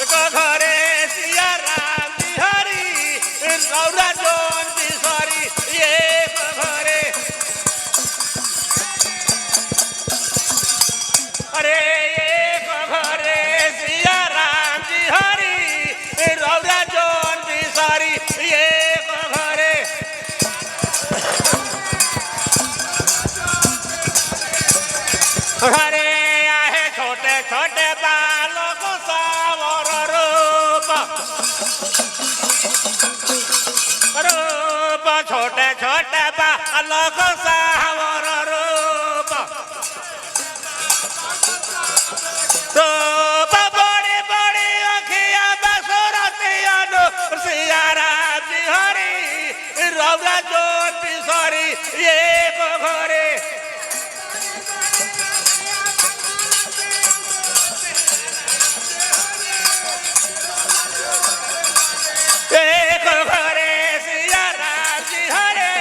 घरे सिया राम बिहारी रौरा जोन बिसारी एक घरे अरे एक घरे सिया राम बिहारी रौरा जोन बिसारी एक घरे घरे आए छोटे छोटे बालों को सावर रूप रूप छोटे छोटे बालों को सावर रूप रूप बड़ी बड़ी अखियां बसुरतियां सिया राम बिहारी रौरा जोन बिसारी एक घरे एक घरे सिया राम जी हरे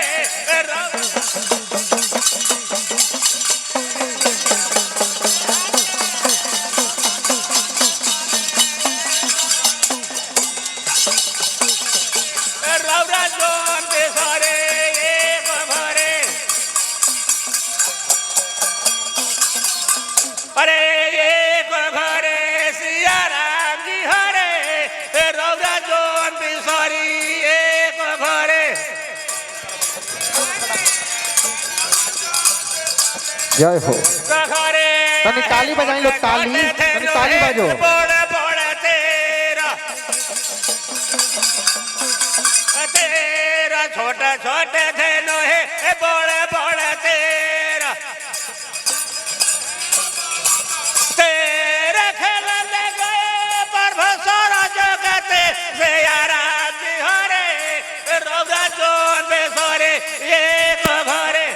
रौरा जोन बिसारे एक घरे अरे एक घरे सिया राम जी हरे रौरा जोन बिसारी एक घरे जय हो घरे तनी ताली बजाई लो ताली तनी ताली बजो बड़े बड़े तेरा तेरा छोटे छोटे धेनु है बड़े बड़े तेरा तेरे खेलने गए परभसर जगते से यारा बिहारे रौरा जोन बेसरे एक घरे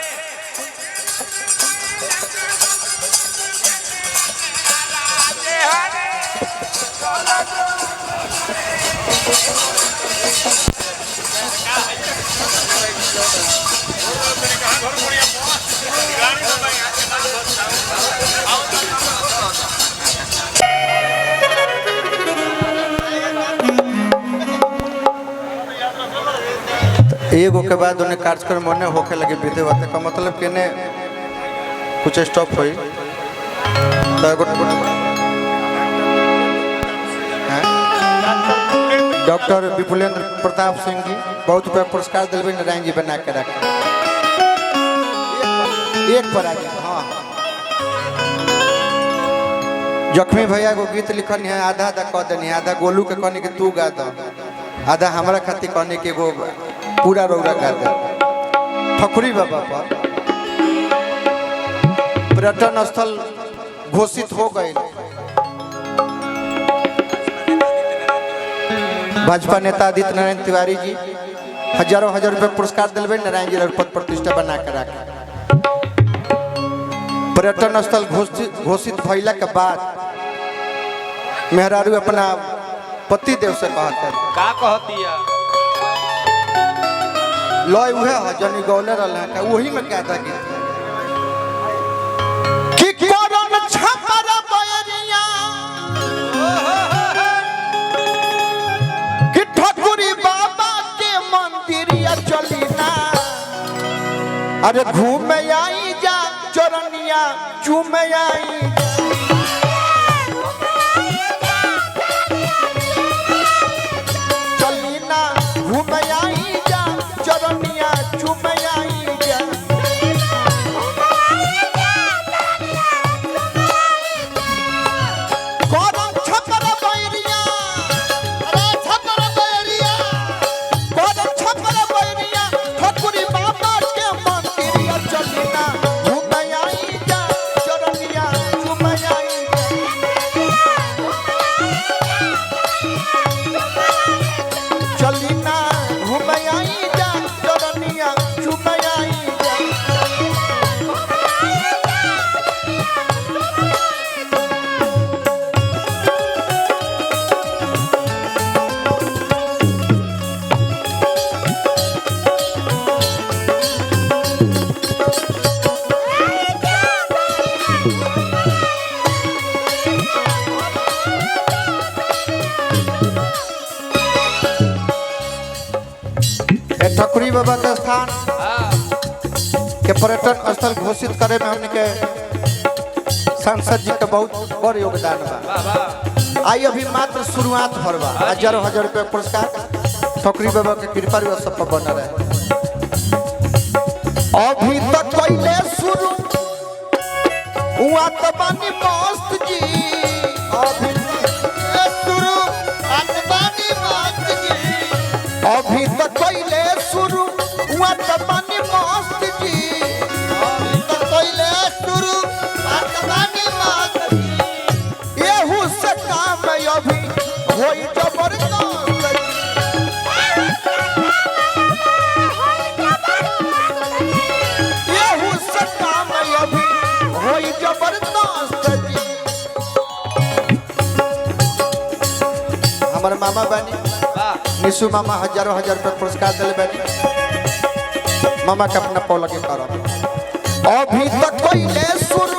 एगो के बाद उन्हें कार्यक्रम मने होके लगे विधि बात का मतलब कि ने कुछ स्टॉप हुई डॉक्टर विपुलेंद्र प्रताप सिंह जी बहुत रुपया पुरस्कार दिलबे नारायण जी बना के रखे एक पर आगे हाँ जख्मी भैया को गीत लिखनी है आधा आधा कह देनी आधा गोलू के कहनी कि तू गा दो आधा हमारा खातिर कहनी कि एगो पूरा रौरा गा दे ठकुरी बाबा पर पर्यटन स्थल घोषित हो गए भाजपा नेता आदित्य नारायण तिवारी जी हजारों हजार रुपए पुरस्कार दिलबे नारायण जी पद प्रतिष्ठा बना कर रखे पर्यटन स्थल घोषित भइला के बाद मेहरारू अपना पति देव से कहते का कहतिया लॉय उहे ह जनी गौले रहल है वही में क्या था कि करम छपरा बयरिया कि ठकुरी बाबा के मंदिरिया चली ना अरे घूम आई जा चरनिया चूम आई चली ना घूम आई जा चरनिया चूम आई जा करम छपरा बयरिया अरे छपरा बयरिया करम छपरा बयरिया ठकुरी बाबा के मंदिरिया चली ना घूम आई जा चरनिया चूम बाबा के स्थान के पर्यटन स्थल घोषित करे में हमने सांसद जी का बहुत बड़ योगदान बा। आई अभी मात्र शुरुआत भर बा। हजारों हजार रुपया पुरस्कार ठोकरी बाबा के कृपा सब पर बना रहे। अभी तक पहले शुरू हुआ तो बानी मस्त जी, अभी शुरू बानी मस्त जी, अभी तक पहले शुरू हुआ तो बानी मस्त जी, अभी तक पहले शुरू बानी मस्त जी, येहू से काम अभी होई जबरदस्त। हमारे मामा बानी निशु मामा हजारों हजार रुपया पुरस्कार दिले बानी। मामा के अपना पौ लगे करो। अभी तक कोई ले सुर